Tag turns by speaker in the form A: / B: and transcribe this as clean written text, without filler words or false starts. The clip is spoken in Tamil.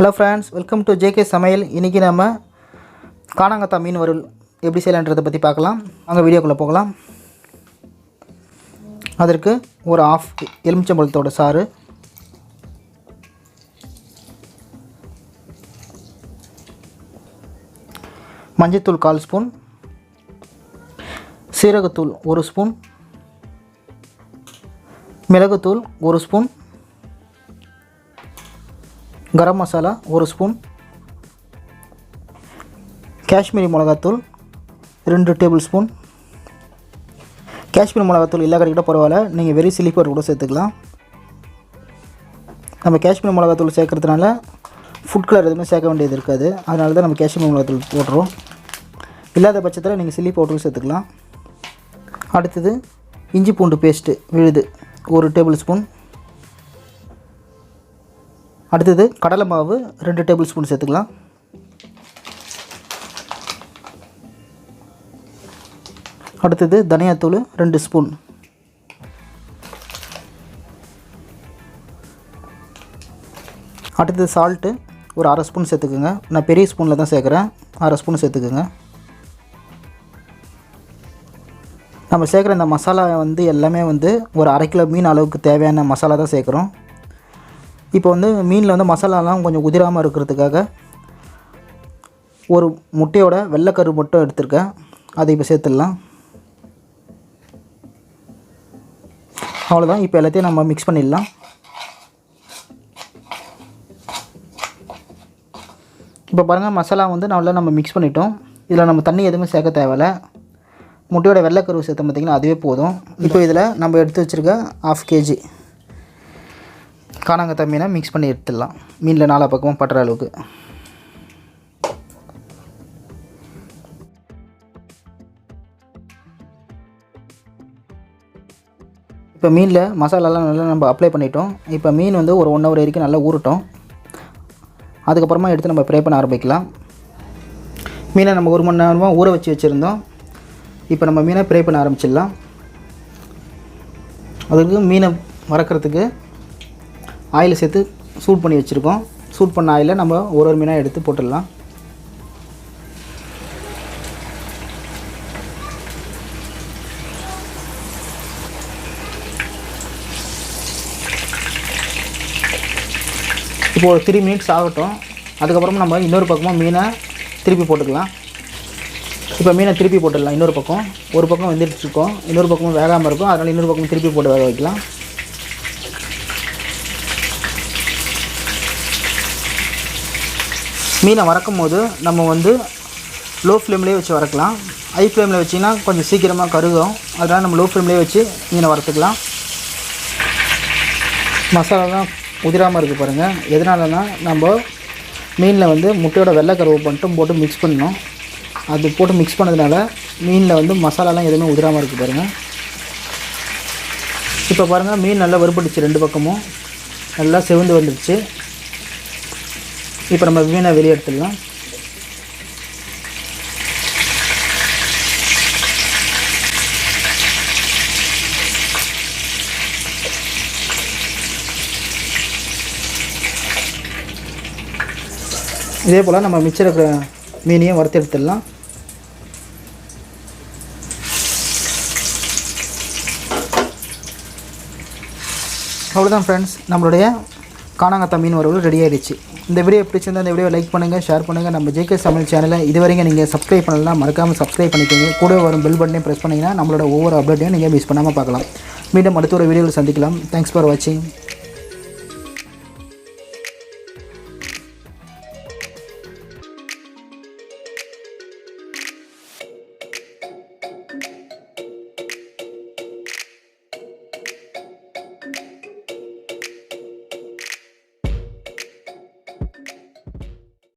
A: Hello friends, welcome to JK சமையல். இன்றைக்கி நம்ம கானாங்கத்தா மீன் வறுவல் எப்படி செய்யலான்றதை பற்றி பார்க்கலாம். அங்கே வீடியோக்குள்ளே போகலாம். அதற்கு ஒரு ஆஃப் எலுமிச்சம்பழத்தோட சாறு, மஞ்சத்தூள் 1/4 ஸ்பூன், சீரகத்தூள் 1 ஸ்பூன், மிளகுத்தூள் 1 ஸ்பூன், கரம் மசாலா 1 ஸ்பூன், காஷ்மீரி மிளகாத்தூள் 2 டேபிள் ஸ்பூன். காஷ்மீரி மிளகாத்தூள் எல்லா கடைக்கிட்ட பரவாயில்ல, நீங்கள் வெறும் சில்லி பவுடர் கூட சேர்த்துக்கலாம். நம்ம காஷ்மீரி மிளகாத்தூள் சேர்க்குறதுனால ஃபுட் கலர் எதுவுமே சேர்க்க வேண்டியது இருக்காது. அதனால தான் நம்ம காஷ்மீரி மிளகாத்தூள் போட்டுறோம். இல்லாத பட்சத்தில் நீங்கள் சில்லி பவுடரும் சேர்த்துக்கலாம். அடுத்தது இஞ்சி பூண்டு பேஸ்ட்டு விழுது 1 டேபிள் ஸ்பூன். அடுத்தது கடலை மாவு 2 டேபிள் ஸ்பூன் சேர்த்துக்கலாம். அடுத்தது தனியாத்தூள் 2 ஸ்பூன். அடுத்தது சால்ட்டு ஒரு 1/2 ஸ்பூன் சேர்த்துக்குங்க. நான் பெரிய ஸ்பூனில் தான் சேர்க்குறேன், 1/2 ஸ்பூன் சேர்த்துக்குங்க. நம்ம சேர்க்குற இந்த மசாலா எல்லாமே ஒரு 1/2 கிலோ மீன் அளவுக்கு தேவையான மசாலா தான் சேர்க்குறோம். இப்போ மீனில் மசாலாலாம் கொஞ்சம் உதிராமல் இருக்கிறதுக்காக ஒரு முட்டையோட வெள்ளைக்கரு மட்டும் எடுத்துருக்கேன். அதை இப்போ சேர்த்துடலாம். அவ்வளோதான். இப்போ எல்லாத்தையும் நம்ம மிக்ஸ் பண்ணிடலாம். இப்போ பாருங்கள், மசாலா நல்லா நம்ம மிக்ஸ் பண்ணிட்டோம். இதில் நம்ம தண்ணி எதுவுமே சேர்க்க தேவையில்ல. முட்டையோட வெள்ளைக்கரு சேர்த்து பார்த்திங்கன்னா அதுவே போதும். இப்போ இதில் நம்ம எடுத்து வச்சுருக்க 1/2 kg கானாங்கத்தா மீனை மிக்ஸ் பண்ணி எடுத்துடலாம். மீனில் 4 பக்கமும் பட்டுற அளவுக்கு. இப்போ மீனில் மசாலாலாம் நல்லா நம்ம அப்ளை பண்ணிட்டோம். இப்போ மீன் ஒரு 1 hour வரைக்கும் நல்லா ஊறட்டும். அதுக்கப்புறமா எடுத்து நம்ம ஃப்ரை பண்ண ஆரம்பிக்கலாம். மீனை நம்ம 1 மணி நேரமாக ஊற வச்சுருந்தோம். இப்போ நம்ம மீனை ஃப்ரை பண்ண ஆரம்பிச்சிடலாம். அதுக்கு மீனை வறுக்கிறதுக்கு ஆயில் சேர்த்து சூட் பண்ணி வச்சுருக்கோம். சூட் பண்ண ஆயிலை நம்ம ஒரு மீனாக எடுத்து போட்டுடலாம். இப்போ ஒரு 3 மினிட்ஸ் ஆகட்டும். அதுக்கப்புறமா நம்ம இன்னொரு பக்கமாக மீனை திருப்பி போட்டுக்கலாம். இப்போ மீனை திருப்பி போட்டுடலாம். இன்னொரு பக்கம் ஒரு பக்கம் வெந்துட்டுருக்கோம், இன்னொரு பக்கமும் வேகாமல் இருக்கும். அதனால் இன்னொரு பக்கம் திருப்பி போட்டு வேக வைக்கலாம். மீனை வறுக்கும் போது நம்ம லோ ஃப்ளேம்லேயே வச்சு வறுக்கலாம். ஹை ஃப்ளேமில் வச்சிங்கன்னா கொஞ்சம் சீக்கிரமாக கருகும். அதனால் நம்ம லோ ஃப்ளேம்லேயே வச்சு மீனை வறுத்துக்கலாம். மசாலாலாம் உதிராமல் இருக்குது பாருங்கள். எதனாலனா நம்ம மீனில் முட்டையோட வெள்ளைக்கருவை மட்டும் போட்டு மிக்ஸ் பண்ணணும். அது போட்டு மிக்ஸ் பண்ணதுனால மீனில் மசாலாலாம் எதுவுமே உதிராமல் இருக்குது பாருங்கள். இப்போ பாருங்கள், மீன் நல்லா வறுபட்டுச்சு. 2 பக்கமும் நல்லா செவந்து வந்துடுச்சு. இப்போ நம்ம மீனை வெளியே எடுத்துடலாம். இதே போல் நம்ம மிச்சம் இருக்கிற மீனையும் வறுத்து எடுத்துடலாம். அவ்வளோதான் ஃப்ரெண்ட்ஸ், நம்மளுடைய கானாங்கத்தா மீன் வறுவல் ரெடி ஆகிடுச்சு. இந்த வீடியோ பிடிச்சிருந்தால் இந்த வீடியோ லைக் பண்ணுங்கள், ஷேர் பண்ணுங்கள். நம்ம ஜேகே சமையல் சேனலை இதுவரைக்கும் நீங்கள் சப்ஸ்கிரைப் பண்ணலாம், மறக்காமல் சப்ஸ்கிரைப் பண்ணிக்கோங்க. கூட வரும் பெல் பட்டனையும் ப்ரெஸ் பண்ணிங்கன்னா நம்மளோட ஒவ்வொரு அப்டேட்டையும் நீங்கள் மிஸ் பண்ணாமல் பார்க்கலாம். மீண்டும் அடுத்த ஒரு வீடியோவில் சந்திக்கலாம். தேங்க்ஸ் ஃபார் வாட்சிங்.